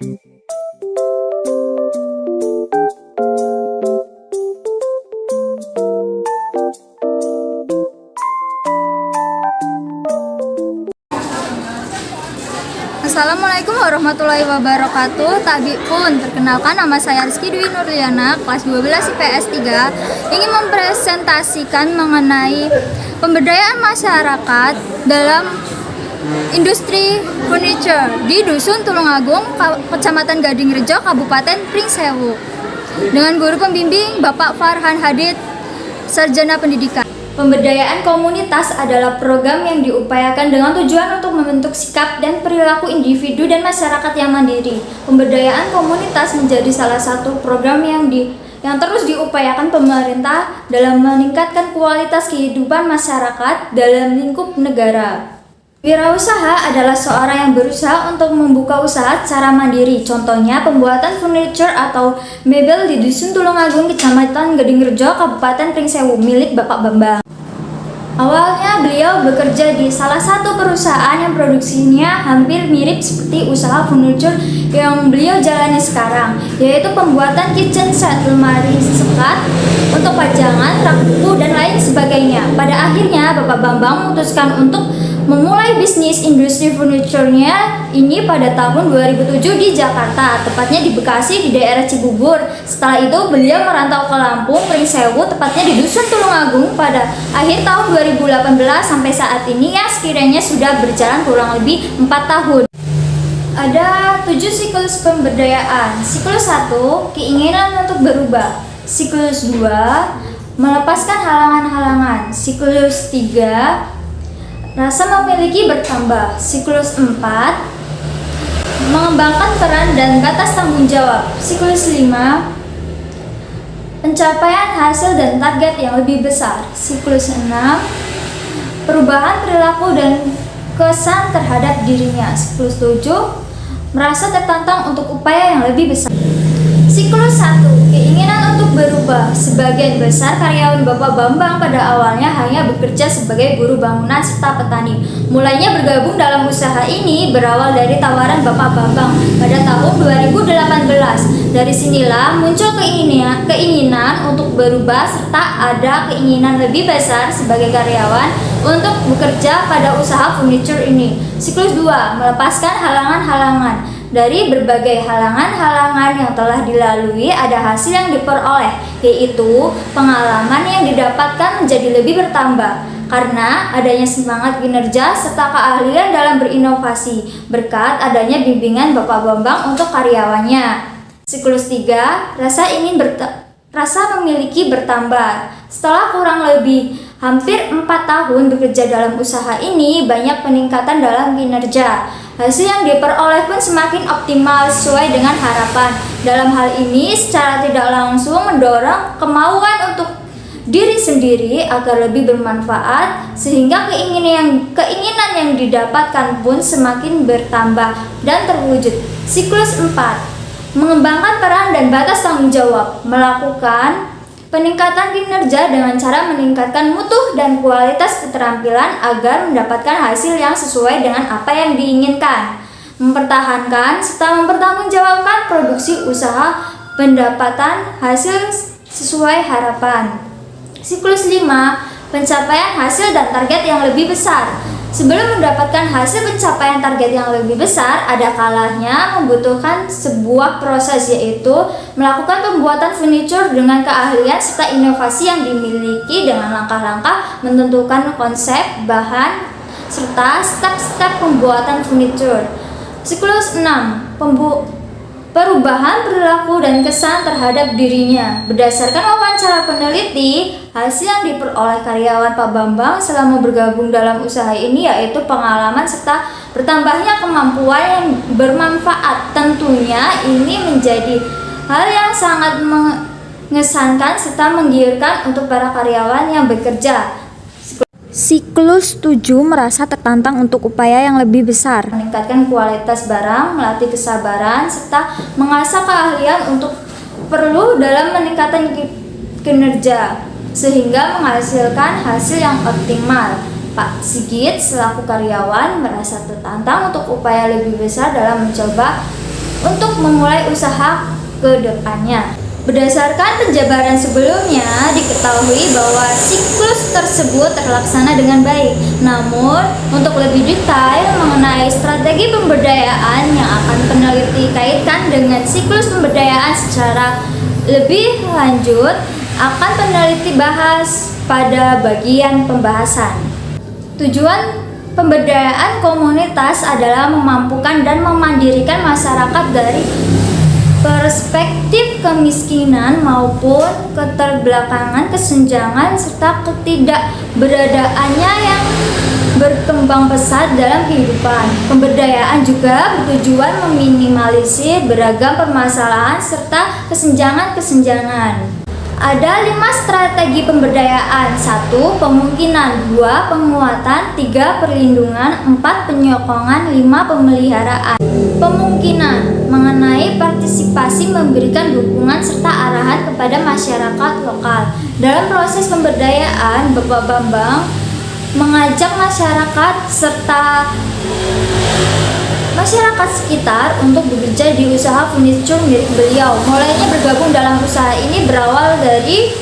Assalamualaikum warahmatullahi wabarakatuh. Tabipun, perkenalkan nama saya Rizky Dwi Nurliana, kelas 12 IPS 3, ingin mempresentasikan mengenai pemberdayaan masyarakat dalam industri furniture di Dusun Tulungagung, Kecamatan Gadingrejo, Kabupaten Pringsewu, dengan guru pembimbing Bapak Farhan Hadid, Sarjana Pendidikan. Pemberdayaan komunitas adalah program yang diupayakan dengan tujuan untuk membentuk sikap dan perilaku individu dan masyarakat yang mandiri. Pemberdayaan komunitas menjadi salah satu program yang terus diupayakan pemerintah dalam meningkatkan kualitas kehidupan masyarakat dalam lingkup negara. Wirausaha adalah seorang yang berusaha untuk membuka usaha secara mandiri. Contohnya pembuatan furniture atau mebel di Dusun Tulungagung, Kecamatan Gadingrejo, Kabupaten Pringsewu, milik Bapak Bambang. Awalnya beliau bekerja di salah satu perusahaan yang produksinya hampir mirip seperti usaha furniture yang beliau jalani sekarang, yaitu pembuatan kitchen set, lemari sekat untuk pajangan, rak buku, dan lain sebagainya. Pada akhirnya Bapak Bambang memutuskan untuk memulai bisnis industri furniture-nya ini pada tahun 2007 di Jakarta, tepatnya di Bekasi di daerah Cibubur. Setelah itu beliau merantau ke Lampung, Pringsewu, tepatnya di Dusun Tulungagung pada akhir tahun 2018 sampai saat ini yang sekiranya sudah berjalan kurang lebih 4 tahun. Ada 7 siklus pemberdayaan. Siklus 1, keinginan untuk berubah. Siklus 2, melepaskan halangan-halangan. Siklus 3, rasa memiliki bertambah. Siklus 4, mengembangkan peran dan batas tanggung jawab. Siklus 5, pencapaian hasil dan target yang lebih besar. Siklus 6, perubahan perilaku dan kesan terhadap dirinya. Siklus 7, merasa tertantang untuk upaya yang lebih besar. Siklus 1, keinginan untuk berubah. Sebagian besar karyawan Bapak Bambang pada awalnya hanya bekerja sebagai buruh bangunan serta petani. Mulainya bergabung dalam usaha ini berawal dari tawaran Bapak Bambang pada tahun 2018. Dari sinilah muncul keinginan untuk berubah serta ada keinginan lebih besar sebagai karyawan untuk bekerja pada usaha furniture ini. Siklus 2, melepaskan halangan-halangan. Dari berbagai halangan-halangan yang telah dilalui, ada hasil yang diperoleh, yaitu pengalaman yang didapatkan menjadi lebih bertambah karena adanya semangat kinerja serta keahlian dalam berinovasi berkat adanya bimbingan Bapak Bambang untuk karyawannya. Siklus 3, rasa memiliki bertambah. Setelah kurang lebih hampir 4 tahun bekerja dalam usaha ini, banyak peningkatan dalam kinerja. Hasil yang diperoleh pun semakin optimal sesuai dengan harapan. Dalam hal ini secara tidak langsung mendorong kemauan untuk diri sendiri agar lebih bermanfaat, sehingga keinginan yang didapatkan pun semakin bertambah dan terwujud. Siklus 4, mengembangkan peran dan batas tanggung jawab. Melakukan peningkatan kinerja dengan cara meningkatkan mutu dan kualitas keterampilan agar mendapatkan hasil yang sesuai dengan apa yang diinginkan. Mempertahankan serta mempertanggungjawabkan produksi usaha pendapatan hasil sesuai harapan. Siklus 5, pencapaian hasil dan target yang lebih besar. Sebelum mendapatkan hasil pencapaian target yang lebih besar, ada kalanya membutuhkan sebuah proses, yaitu melakukan pembuatan furniture dengan keahlian serta inovasi yang dimiliki dengan langkah-langkah menentukan konsep, bahan, serta step-step pembuatan furniture. Siklus 6, perubahan perilaku dan kesan terhadap dirinya. Berdasarkan wawancara peneliti, hasil yang diperoleh karyawan Pak Bambang selama bergabung dalam usaha ini yaitu pengalaman serta bertambahnya kemampuan yang bermanfaat. Tentunya ini menjadi hal yang sangat mengesankan serta menggiurkan untuk para karyawan yang bekerja. Siklus 7, merasa tertantang untuk upaya yang lebih besar. Meningkatkan kualitas barang, melatih kesabaran, serta mengasah keahlian untuk perlu dalam meningkatkan kinerja, sehingga menghasilkan hasil yang optimal. Pak Sigit selaku karyawan merasa tertantang untuk upaya lebih besar dalam mencoba untuk memulai usaha ke depannya. Berdasarkan penjabaran sebelumnya, diketahui bahwa siklus tersebut terlaksana dengan baik. Namun, untuk lebih detail mengenai strategi pemberdayaan yang akan peneliti kaitkan dengan siklus pemberdayaan secara lebih lanjut, akan peneliti bahas pada bagian pembahasan. Tujuan pemberdayaan komunitas adalah memampukan dan memandirikan masyarakat dari perspektif kemiskinan maupun keterbelakangan, kesenjangan, serta ketidakberadaannya yang berkembang pesat dalam kehidupan. Pemberdayaan juga bertujuan meminimalisir beragam permasalahan serta kesenjangan-kesenjangan. Ada 5 strategi pemberdayaan. 1. Pemungkinan. 2. Penguatan. 3. Perlindungan. 4. Penyokongan. 5. Pemeliharaan. Pemungkinan mengenai partisipasi, memberikan dukungan serta arahan kepada masyarakat lokal. Dalam proses pemberdayaan, Bapak Bambang mengajak masyarakat serta masyarakat sekitar untuk bekerja di usaha furniture milik beliau. Mulainya bergabung dalam usaha ini berawal dari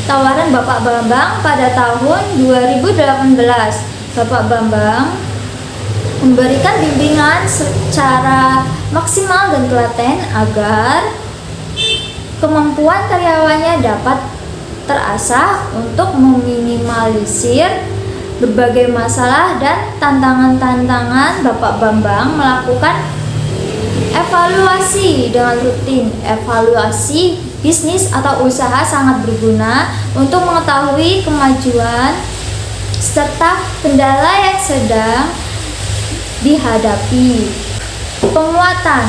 tawaran Bapak Bambang pada tahun 2018. Bapak Bambang memberikan bimbingan secara maksimal dan telaten agar kemampuan karyawannya dapat terasah untuk meminimalisir berbagai masalah dan tantangan-tantangan. Bapak Bambang melakukan evaluasi dengan rutin. Evaluasi bisnis atau usaha sangat berguna untuk mengetahui kemajuan serta kendala yang sedang dihadapi. Penguatan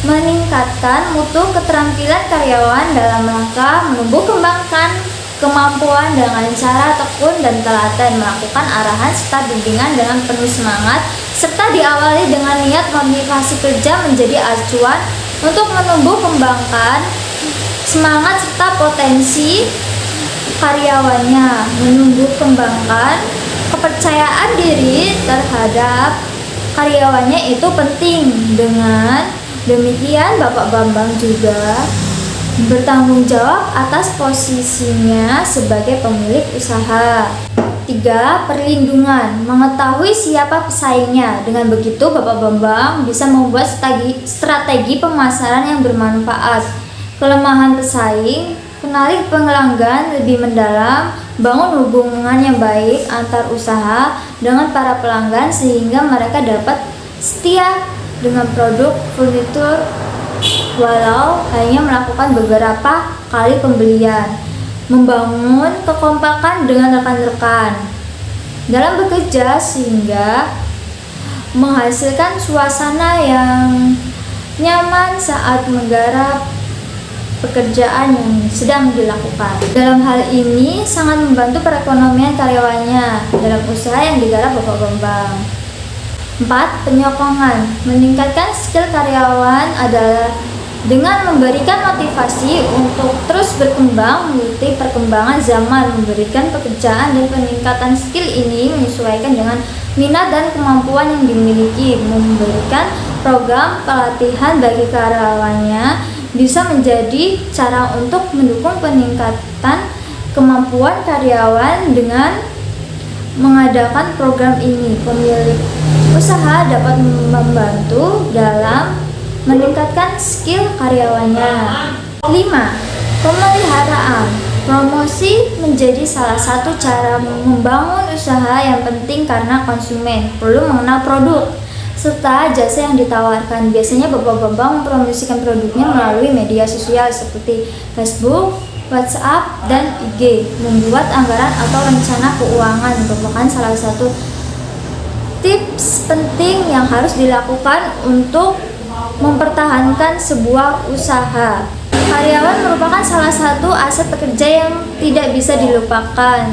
meningkatkan mutu keterampilan karyawan dalam rangka menumbuh kembangkan kemampuan dengan cara tekun dan telaten, melakukan arahan serta bimbingan dengan penuh semangat, serta diawali dengan niat motivasi kerja menjadi acuan untuk menumbuh kembangkan semangat serta potensi karyawannya, menumbuh kembangkan kepercayaan diri terhadap karyawannya itu penting. Dengan demikian, Bapak Bambang juga bertanggung jawab atas posisinya sebagai pemilik usaha. 3. Perlindungan, mengetahui siapa pesaingnya. Dengan begitu, Bapak Bambang bisa membuat strategi pemasaran yang bermanfaat. Kelemahan pesaing, kenali pelanggan lebih mendalam, bangun hubungan yang baik antar usaha dengan para pelanggan sehingga mereka dapat setia dengan produk furnitur walau hanya melakukan beberapa kali pembelian. Membangun kekompakan dengan rekan-rekan dalam bekerja sehingga menghasilkan suasana yang nyaman saat menggarap pekerjaan yang sedang dilakukan. Dalam hal ini sangat membantu perekonomian karyawannya dalam usaha yang digarap Bapak Bambang. 4. Penyokongan, meningkatkan skill karyawan adalah dengan memberikan motivasi untuk terus berkembang mengikuti perkembangan zaman, memberikan pekerjaan dan peningkatan skill ini menyesuaikan dengan minat dan kemampuan yang dimiliki. Memberikan program pelatihan bagi karyawannya bisa menjadi cara untuk mendukung peningkatan kemampuan karyawan. Dengan mengadakan program ini, pemilik usaha dapat membantu dalam meningkatkan skill karyawannya. 5. Pemeliharaan, promosi menjadi salah satu cara membangun usaha yang penting karena konsumen perlu mengenal produk serta jasa yang ditawarkan. Biasanya Bapak Bambang mempromosikan produknya melalui media sosial seperti Facebook, WhatsApp, dan IG. Membuat anggaran atau rencana keuangan merupakan salah satu tips penting yang harus dilakukan untuk mempertahankan sebuah usaha. Karyawan merupakan salah satu aset pekerja yang tidak bisa dilupakan.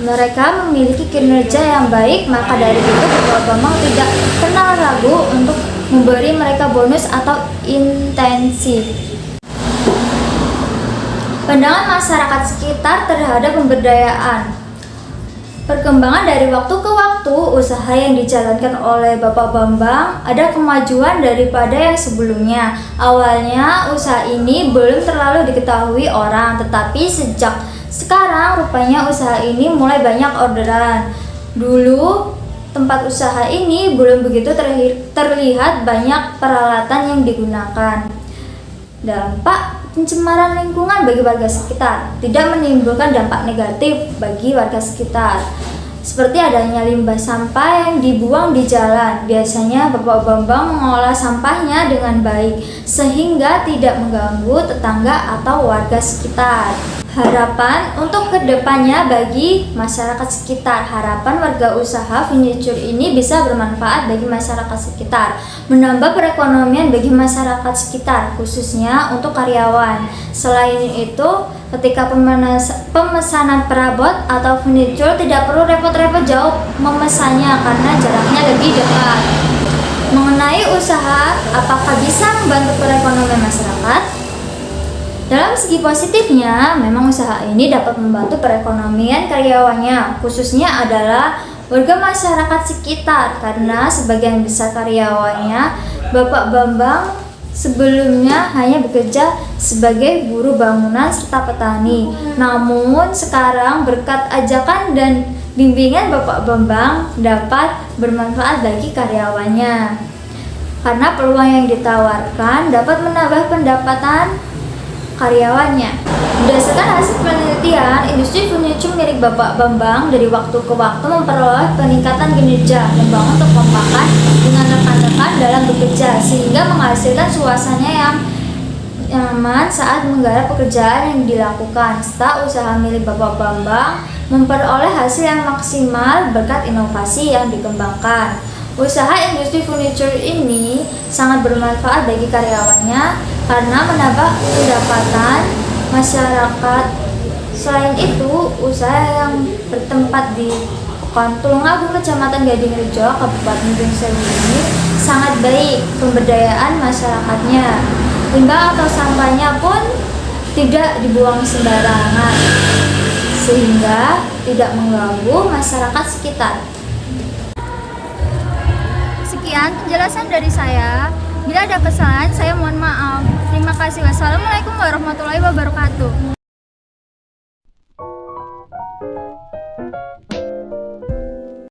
Mereka memiliki kinerja yang baik, maka dari itu Bapak Bambang tidak pernah ragu untuk memberi mereka bonus atau intensif. Pandangan masyarakat sekitar terhadap pemberdayaan. Perkembangan dari waktu ke waktu, usaha yang dijalankan oleh Bapak Bambang ada kemajuan daripada yang sebelumnya. Awalnya usaha ini belum terlalu diketahui orang, tetapi sejak sekarang rupanya usaha ini mulai banyak orderan. Dulu tempat usaha ini belum begitu terlihat banyak peralatan yang digunakan. Dampak pencemaran lingkungan bagi warga sekitar tidak menimbulkan dampak negatif bagi warga sekitar, seperti adanya limbah sampah yang dibuang di jalan. Biasanya Bapak Bambang mengolah sampahnya dengan baik sehingga tidak mengganggu tetangga atau warga sekitar. Harapan untuk kedepannya bagi masyarakat sekitar. Harapan warga usaha furniture ini bisa bermanfaat bagi masyarakat sekitar, menambah perekonomian bagi masyarakat sekitar, khususnya untuk karyawan. Selain itu, ketika pemesanan perabot atau furniture tidak perlu repot-repot jauh memesannya karena jaraknya lebih dekat. Mengenai usaha, apakah bisa membantu perekonomian masyarakat? Dalam segi positifnya, memang usaha ini dapat membantu perekonomian karyawannya, khususnya adalah warga masyarakat sekitar, karena sebagian besar karyawannya Bapak Bambang sebelumnya hanya bekerja sebagai buruh bangunan serta petani. Namun sekarang berkat ajakan dan bimbingan Bapak Bambang dapat bermanfaat bagi karyawannya, karena peluang yang ditawarkan dapat menambah pendapatan karyawannya. Berdasarkan hasil penelitian, industri furniture milik Bapak Bambang dari waktu ke waktu memperoleh peningkatan kinerja, membangun kekompakan dengan rekan-rekan dalam bekerja, sehingga menghasilkan suasana yang nyaman saat menggarap pekerjaan yang dilakukan. Serta usaha milik Bapak Bambang memperoleh hasil yang maksimal berkat inovasi yang dikembangkan. Usaha industri furniture ini sangat bermanfaat bagi karyawannya karena menambah pendapatan masyarakat. Selain itu, usaha yang bertempat di Tulungagung, Kecamatan Gadingrejo, Kabupaten Gunung Sewu ini sangat baik pemberdayaan masyarakatnya. Limbah atau sampahnya pun tidak dibuang sembarangan, sehingga tidak mengganggu masyarakat sekitar. Sekian penjelasan dari saya. Bila ada kesalahan, saya mohon maaf. Terima kasih. Wassalamualaikum warahmatullahi wabarakatuh.